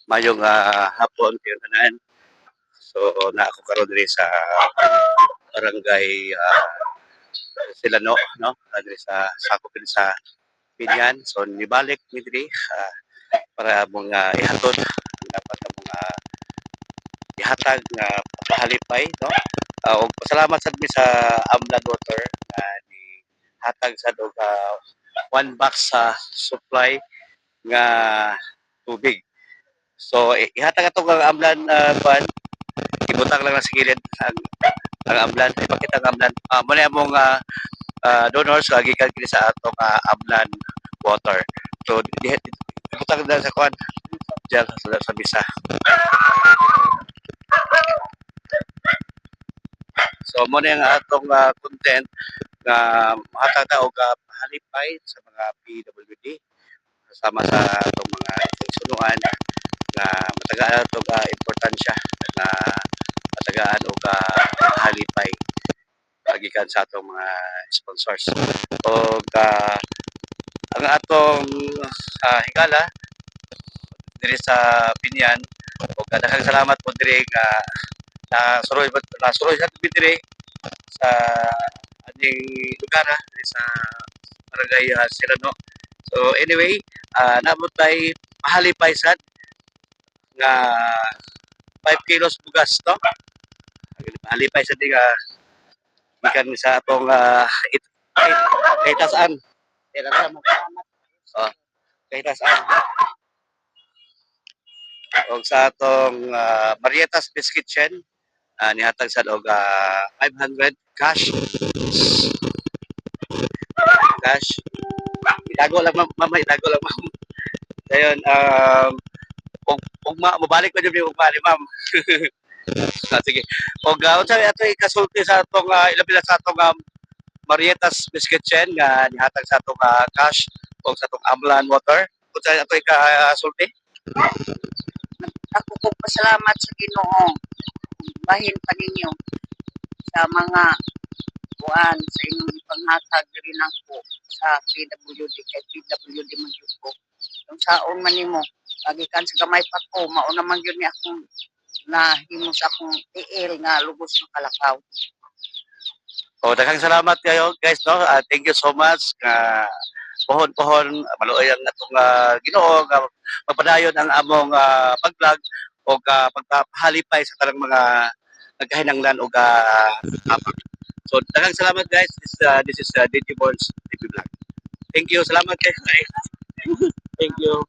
mayong hapon kayo tanan. So na ako karon diri sa barangay Silano no, diri sa sakop din sa Pinyan. So nibalik mi diri para mga ihatod ang dapat ang mga ihatag nga halipay no. Og pasalamat sad mi sa Amlan Water ni hatag sa og one box sa supply nga tubig. So ihatag ato ang Amlan ban ibutang lang sa gilid ang Amlan, ipakita ang Amlan. Mo na among donors gikan kini sa atong Amlan Water. So ibutang na sa kuan diyan sa bisa. So mo na ang atong content nga mahatag ta og halipay sa mga PWD kasama sa atong mga sunuan nga matagaan og importansya na matagaan og halipay pagikan sa atong mga sponsors. Og ang atong higala diri sa Pinyan og daghang salamat po diri nga nasuroy sa diri sa aning lugar diri sa barangay Silano. So anyway, nabot tay mahalipay sad nga 5 kilos bugas to. Mahalipay sad nga ikan sa atong kaitasaan. Oh, kaitasaan. Og sa atong Marietas Biscuit Chain nihatag sad og 500 cash. Itago lang ma'am, itago lang ma'am. Dayon ug mabalik pa jud yung ugma ni ma'am. Sige. Og unsa ato ikasulti sa atong ilabi sa atong Marietas Biscuit Chain nga nihatag sa atong cash o sa atong Amlan Water. Unsa ato ikasulti? Ako kong pasalamat sa Ginoo. Bahin pa ninyo sa mga buwan sa inyong panghatag diri nako sa PWD kay PWD man jud ko. Kung saon man nimo pagikan sa gamay pa ko mao naman gyud ni akong nahimo sa akong tiil nga lubos ng kalakaw. Daghang salamat kayo guys no. Thank you so much. Pohon-pohon maluoy ang atong Ginoo nga mapadayon ang among pag-vlog o pagpahalipay sa tanang mga nagkahinanglan o apak. So daghang salamat guys. This is DJ Bonds TV Vlog. Thank you. Salamat guys. Thank you.